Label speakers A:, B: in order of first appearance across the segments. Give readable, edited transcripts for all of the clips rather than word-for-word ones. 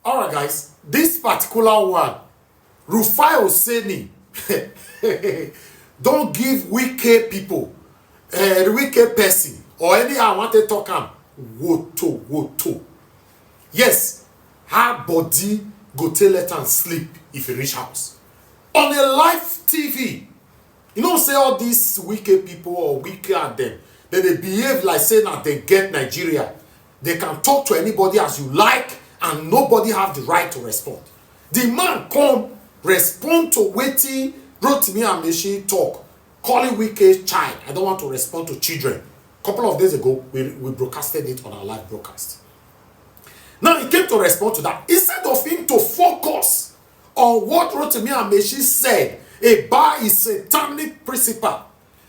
A: All right, guys. This particular one, Rufai Oseni, don't give Wike people, Wike person, or any I want to talk am, Wotowoto. Yes, her body go tell let am sleep if he reach house. On a live TV, you know, say all these Wike people or Wike and them, then they behave like saying that they get Nigeria. They can talk to anybody as you like, and nobody have the right to respond. The man come respond to wetin Rotimi Amaechi talk, calling Wike child. I don't want to respond to children. A couple of days ago, we broadcasted it on our live broadcast. Now he came to respond to that. Instead of him to focus on what Rotimi Amaechi said about his satanic principle,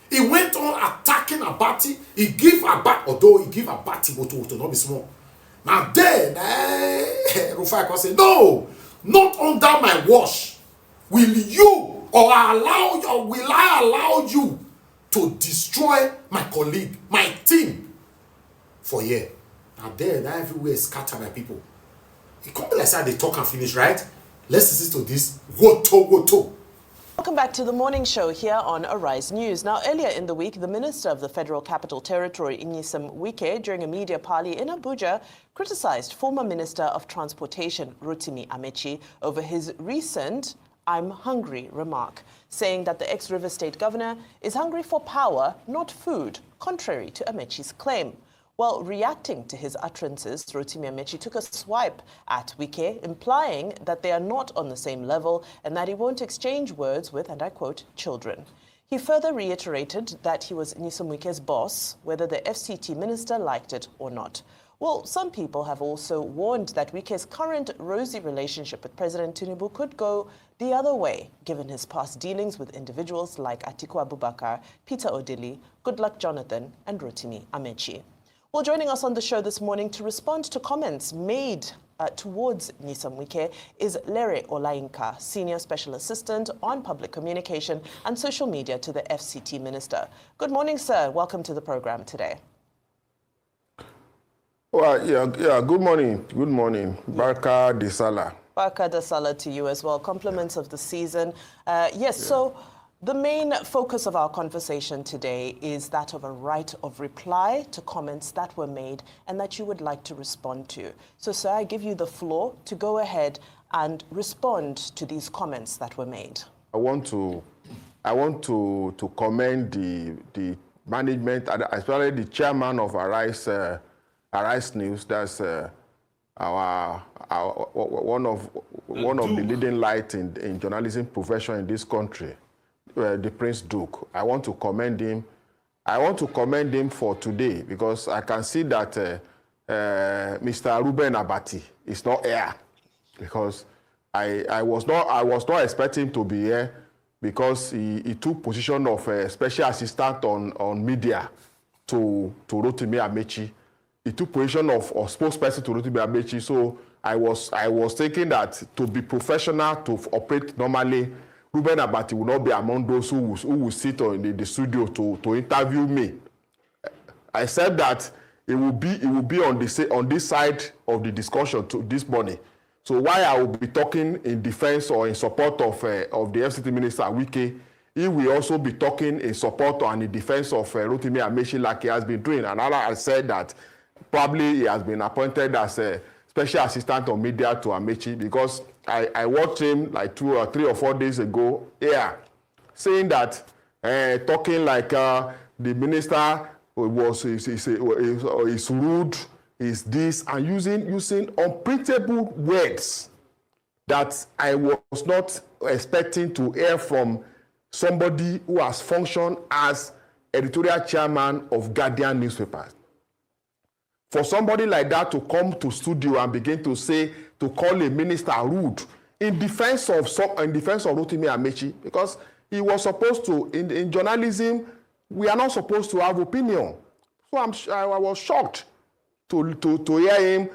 A: he went on attacking Abati. He give Abati, although he give Abati Wotowoto, not be small. Now then, Rufai can say, no, not under my watch. Will you or will I allow you to destroy my colleague, my team for a year? Now then, everywhere scatter my people. It can't be like say they talk and finish, right? Let's listen to this Wotowoto.
B: Welcome back to the morning show here on Arise News. Now, earlier in the week, the Minister of the Federal Capital Territory, Nyesom Wike, during a media parley in Abuja, criticized former Minister of Transportation, Rotimi Amaechi, over his recent "I'm hungry" remark, saying that the ex-River State Governor is hungry for power, not food, contrary to Amaechi's claim. Well, reacting to his utterances, Rotimi Amaechi took a swipe at Wike, implying that they are not on the same level and that he won't exchange words with, and I quote, children. He further reiterated that he was Nyesom Wike's boss, whether the FCT minister liked it or not. Well, some people have also warned that Wike's current rosy relationship with President Tinubu could go the other way, given his past dealings with individuals like Atiku Abubakar, Peter Odili, Goodluck Jonathan, and Rotimi Amaechi. Well, joining us on the show this morning to respond to comments made towards Nyesom Wike is Lere Olainka, Senior Special Assistant on Public Communication and Social Media to the FCT Minister. Good morning, sir. Welcome to the program today.
C: Well, yeah, good morning. Good morning. Barka de Salah.
B: Barka de Salah to you as well. Compliments of the season. So the main focus of our conversation today is that of a right of reply to comments that were made and that you would like to respond to. So, sir, I give you the floor to go ahead and respond to these comments that were made. I want to
C: commend the management, especially the chairman of Arise News. That's one of the leading lights in journalism profession in this country. The Prince Duke. I want to commend him. I want to commend him for today because I can see that Mr. Ruben Abati is not here because I was not expecting him to be here because he took position of special assistant on media to Rotimi Amaechi. He took position of spokesperson to Rotimi Amaechi. So I was thinking that to be professional, to operate normally, Ruben Abati will not be among those who will sit in the studio to interview me. I said that it will be on this side of the discussion this morning. So while I will be talking in defense or in support of the FCT Minister Wike, he will also be talking in support and in defense of Rotimi Amaechi like he has been doing. And I said that probably he has been appointed as a special assistant on media to Amaechi because I watched him like 2 or 3 or 4 days ago, saying that, talking like the minister is rude, is this, and using unprintable words that I was not expecting to hear from somebody who has functioned as editorial chairman of Guardian newspapers. For somebody like that to come to studio and begin to call a minister rude in defense of Rotimi Amaechi, because he was supposed to, in journalism, we are not supposed to have opinion. So I was shocked to hear him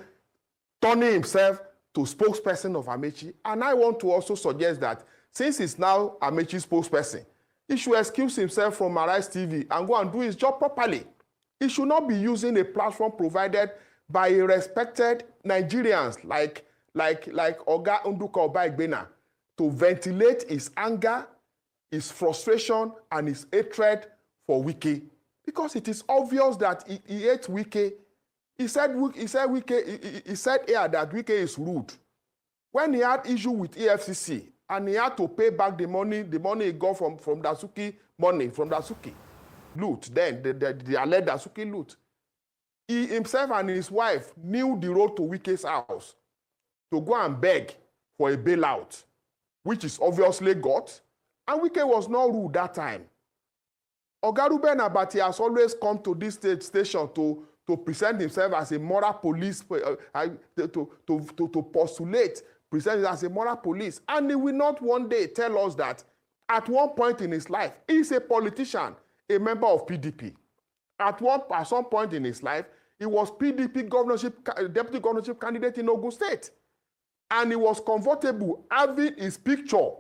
C: turning himself to spokesperson of Amaechi. And I want to also suggest that since he's now Amaechi's spokesperson, he should excuse himself from Arise TV and go and do his job properly. He should not be using a platform provided by respected Nigerians like like Oga Nduka Obaigbena, to ventilate his anger, his frustration, and his hatred for Wike, because it is obvious that he hates Wike. He said here that Wike is rude. When he had issue with EFCC and he had to pay back the money he got from Dasuki loot, then the alleged Dasuki loot, he himself and his wife knew the road to Wike's house to go and beg for a bailout, which is obviously got, and Wike was not rude that time. Oga Ruben Abati has always come to this station to present himself as a moral police, to postulate, present as a moral police. And he will not one day tell us that at one point in his life, he is a politician, a member of PDP. At some point in his life, he was PDP deputy governorship candidate in Ogun State. And he was comfortable having his picture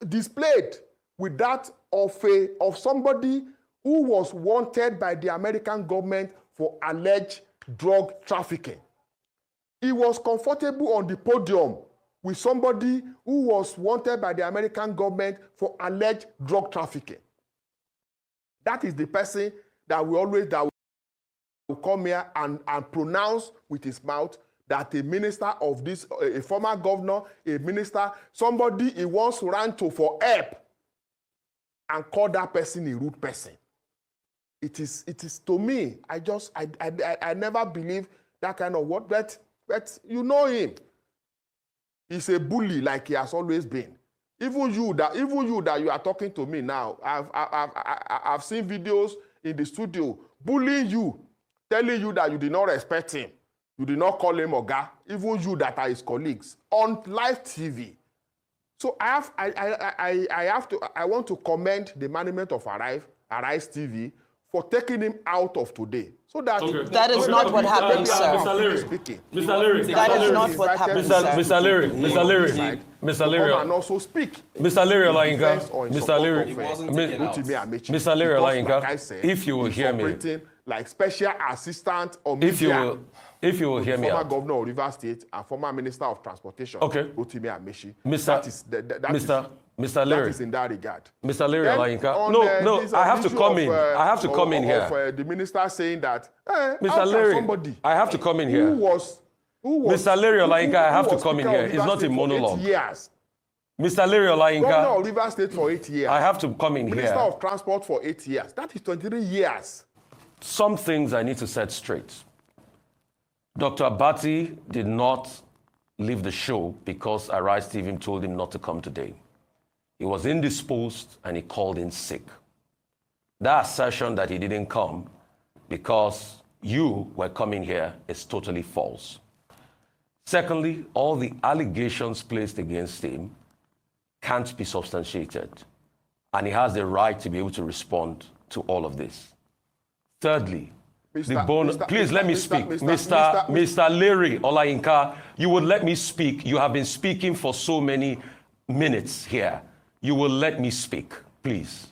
C: displayed with that of somebody who was wanted by the American government for alleged drug trafficking. He was comfortable on the podium with somebody who was wanted by the American government for alleged drug trafficking. That is the person that will come here and pronounce with his mouth that a minister of this, a former governor, a minister, somebody he once ran to for help, and call that person a rude person. It is to me, I never believe that kind of word, but you know him. He's a bully like he has always been. Even you that you are talking to me now, I've seen videos in the studio bullying you, telling you that you did not respect him, you did not call him Oga, even you that are his colleagues, on live TV. So I want to commend the management of Arise TV for taking him out of today. So that
B: that is not what happened, sir.
D: Mr. Leary.
B: That is not what happened, sir.
D: Mr. Leary.
C: And also speak.
D: Mr. Leary Olayinka. Mr. Leary Olayinka. If you will hear me.
C: Like special assistant or media.
D: If you will hear me
C: former
D: out.
C: governor of Rivers State and former minister of transportation.
D: Okay.
C: Rotimi Amechi.
D: Mr. Leary.
C: That is in that regard.
D: Mr. Leary Olayinka. No, I have to come in. I have to come in here.
C: The minister saying that,
D: Mr. Leary, I have to come in here. Mr. Leary Olayinka, I have to come in here. It's not a monologue.
C: Years.
D: Mr. Leary Olayinka.
C: Governor of Rivers State for 8 years.
D: I have to come in here.
C: Minister of Transport for 8 years. That is 23 years.
D: Some things I need to set straight. Dr. Abati did not leave the show because Arise TV told him not to come today. He was indisposed and he called in sick. That assertion that he didn't come because you were coming here is totally false. Secondly, all the allegations placed against him can't be substantiated, and he has the right to be able to respond to all of this. Thirdly, please let me speak. Mr. Leary Olayinka, you would let me speak. You have been speaking for so many minutes here. You will let me speak, please.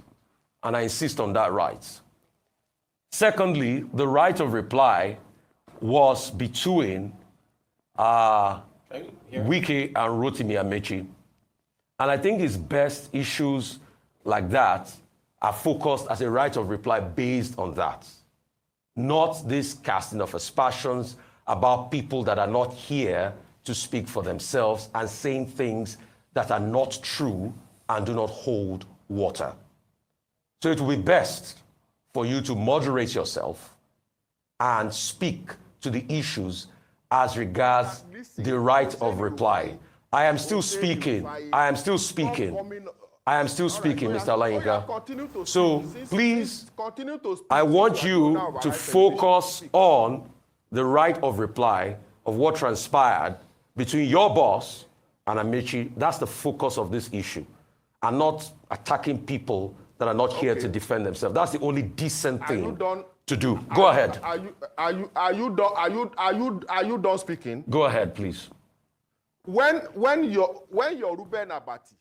D: And I insist on that right. Secondly, the right of reply was between Wike and Rotimi Amechi. And I think it's best issues like that are focused as a right of reply based on that. Not this casting of aspersions about people that are not here to speak for themselves and saying things that are not true and do not hold water. So it will be best for you to moderate yourself and speak to the issues as regards the right of reply. I am still speaking, Mr. Olayinka. So please, I want you to focus on the right of reply of what transpired between your boss and Amechi. That's the focus of this issue, and not attacking people that are not here to defend themselves. That's the only decent thing to do. Go ahead.
C: Are you done speaking?
D: Go ahead, please.
C: When your Ruben Abati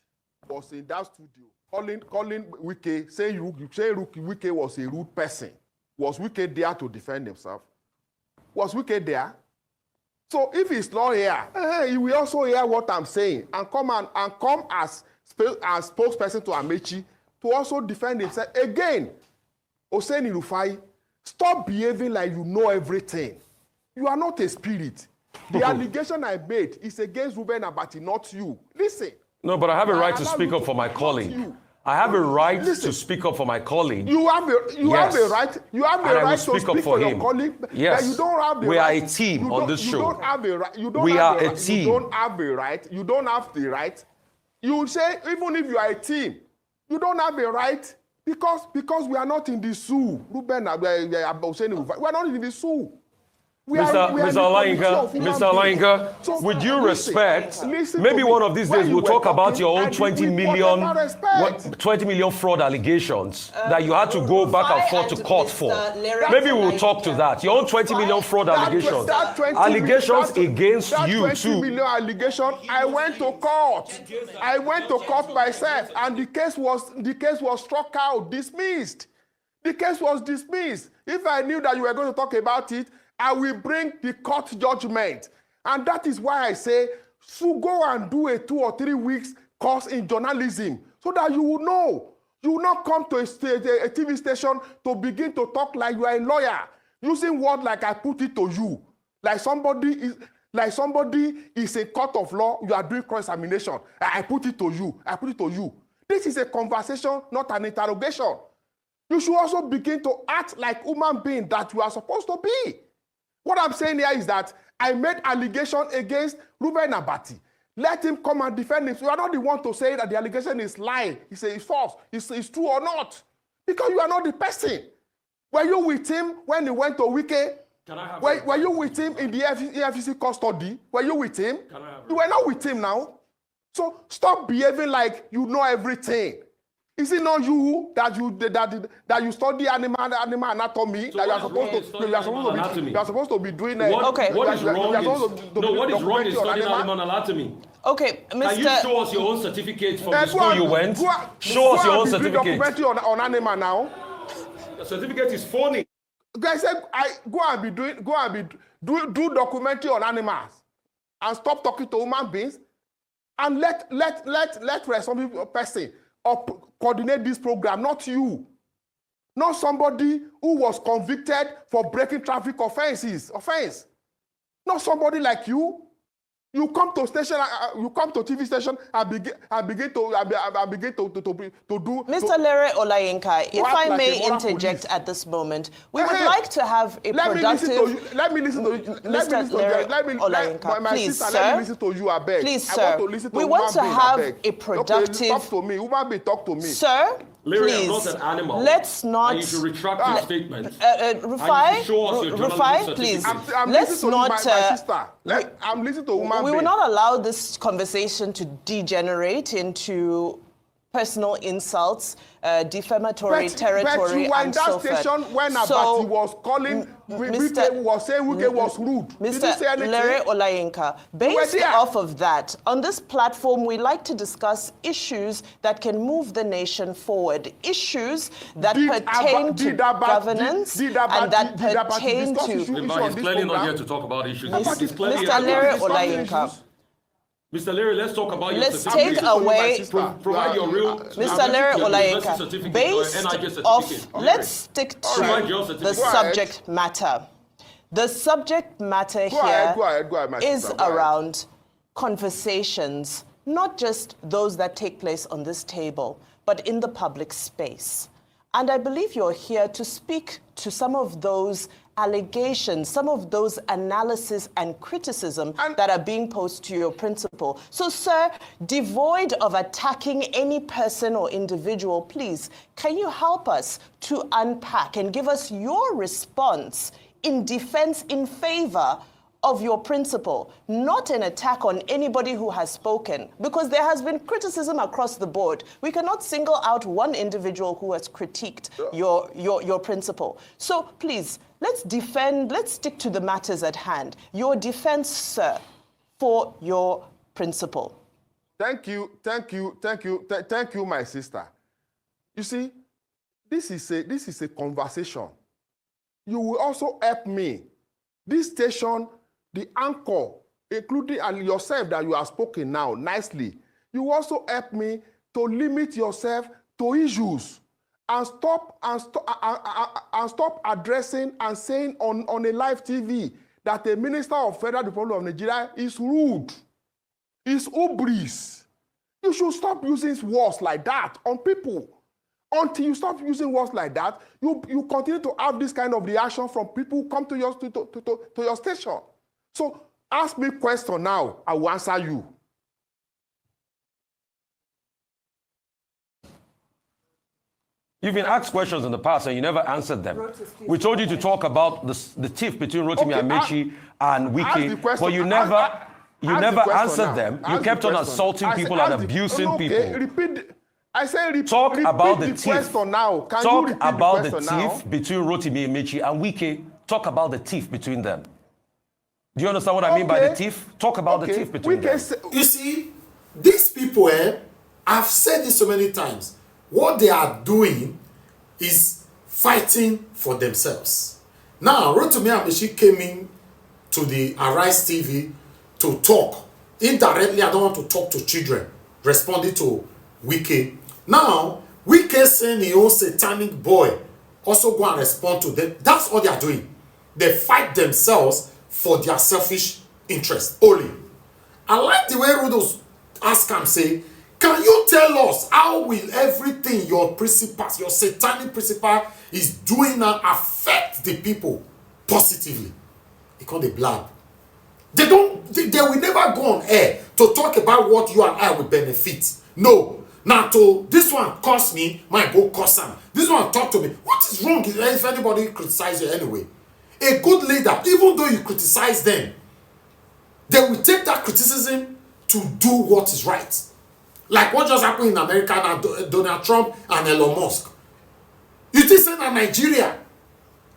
C: was in that studio calling Wike, saying Wike was a rude person, was Wike there to defend himself? Was Wike there? So if he's not here, he will also hear what I'm saying and come as spokesperson to Amechi to also defend himself. Again, Oseni Rufai, stop behaving like you know everything. You are not a spirit. The allegation I made is against Ruben Abati, not you. Listen.
D: No, but I have a right to speak up for my colleague. I have a right to speak up for my colleague.
C: You have a right. You have a right to speak for your colleague.
D: Yes.
C: But you don't have the
D: we
C: right.
D: are a team on this show.
C: You don't have a right.
D: We are a team.
C: You don't have a right. You don't have the right. You say even if you are a team, you don't have a right because we are not in the zoo. Ruben, we are not in the zoo.
D: Mr. Olayinka, with due respect, maybe one of these days we'll talk about your own 20 million fraud allegations that you had to go back and forth to court for. Maybe we'll talk to that. Your own 20 million fraud allegations. Allegations against you too.
C: 20 million allegation. I went to court. I went to court myself, and the case was struck out, dismissed. The case was dismissed. If I knew that you were going to talk about it, I will bring the court judgment. And that is why I say, so go and do a 2 or 3 weeks course in journalism so that you will know. You will not come to a TV station to begin to talk like you are a lawyer, using words like I put it to you. Like somebody is a court of law, you are doing cross-examination. I put it to you. I put it to you. This is a conversation, not an interrogation. You should also begin to act like human being that you are supposed to be. What I'm saying here is that I made allegation against Ruben Abati. Let him come and defend him. You are not the one to say that the allegation is lying. He says it's false. It's true or not. Because you are not the person. Were you with him when he went to Wike? Were you with him in the EFCC custody? Were you with him? You were not with him now. So stop behaving like you know everything. Is it not you that you study animal anatomy?
D: So
C: that you are supposed to be doing it.
D: Okay. What is wrong in studying animal anatomy?
B: Okay, Mr.
D: Can you show us your own certificate from the school you went? Show us your own certificate.
C: Documentary on animal now.
D: The certificate is phony.
C: Guys said go and do documentary on animals and stop talking to human beings and let responsible person coordinate this program, not you. Not somebody who was convicted for breaking traffic offense. Not somebody like you. You come to station, you come to TV station and begin to do.
B: Mr. Lere Olayinka, if I may interject at this moment, we would like to have a productive.
C: Let me listen to you.
B: Mr. Lere Olayinka, please, sir.
C: Let me listen to you, I beg.
B: Please, sir. We want to have a productive.
C: Okay, talk to me. Human being, talk to me.
B: Sir.
D: Larry,
B: please,
D: I'm not an animal.
B: Let's not.
D: And you should retract your statement.
B: Rufai, please. Let's not.
C: I'm listening to woman.
B: We will not allow this conversation to degenerate into personal insults, defamatory territory, and so forth. But you were in that station
C: when Abati was calling, Wike was saying Wike was rude.
B: Mr. Lere Olayinka, based off of that, on this platform, we like to discuss issues that can move the nation forward, issues that pertain to governance and that pertain to...
D: He's clearly not here to talk about issues.
B: Mr. Lere Olayinka.
D: Mr. Larry, let's talk about your
B: certificate. Let's take away...
D: Provide your real...
B: Mr. Larry Olayinka, based off... Let's stick to the subject matter. The subject matter here is around conversations, not just those that take place on this table, but in the public space. And I believe you're here to speak to some of those allegations, some of those analysis and criticism that are being posed to your principal. So, sir, devoid of attacking any person or individual, please, can you help us to unpack and give us your response in defense in favor of your principal, not an attack on anybody who has spoken, because there has been criticism across the board. We cannot single out one individual who has critiqued your principal. So please, let's stick to the matters at hand. Your defense, sir, for your principal.
C: Thank you, my sister. You see, this is a conversation. You will also help me. This station, the anchor, including and yourself that you have spoken now nicely, you also help me to limit yourself to issues and stop addressing and saying on a live TV that a minister of Federal Republic of Nigeria is rude, is hubris. You should stop using words like that on people. Until you stop using words like that, you continue to have this kind of reaction from people who come to your station. So ask me a question now, I will answer you.
D: You've been asked questions in the past and you never answered them. We told you to talk about the tiff between Rotimi Amaechi and Wike, but you never answered them. You kept on assaulting people and abusing people. Talk about the tiff. Talk about the tiff between Rotimi Amaechi and Wike. Talk about the tiff between them. Do you understand what I mean by the tiff? Talk about the tiff between them.
A: You see, these people, I've said this so many times, what they are doing is fighting for themselves. Now, Rotimi Amaechi came in to the Arise TV to talk. Indirectly, I don't want to talk to children, responding to Wike. Now, Wike saying he own satanic boy, also go and respond to them. That's all they are doing. They fight themselves for their selfish interest only. I like the way Rudos ask him, say, can you tell us how will everything your principles, your satanic principle is doing now affect the people positively? They call the blab. They will never go on air to talk about what you and I will benefit. No. Now to this one cost me, my go cost him. This one talk to me. What is wrong if anybody criticize you anyway? A good leader, even though you criticize them, they will take that criticism to do what is right. Like what just happened in America now, Donald Trump and Elon Musk. You think say na Nigeria?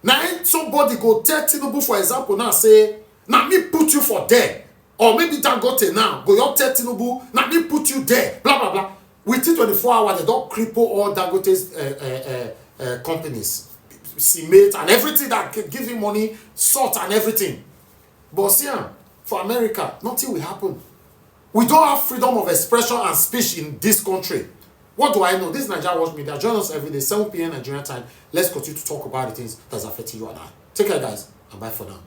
A: Now somebody go tell Tinubu, for example, now say, now me put you for there. Or maybe Dangote now, go your tell Tinubu, now me put you there, blah, blah, blah. Within 24 hours, they don't cripple all Dangote's companies. Cement and everything that can give him money, salt and everything. But see, for America, nothing will happen. We don't have freedom of expression and speech in this country. What do I know? This is NAIJA Watch Media. Join us every day, 7 p.m. Nigerian time. Let's continue to talk about the things that's affecting you and I. Take care, guys, and bye for now.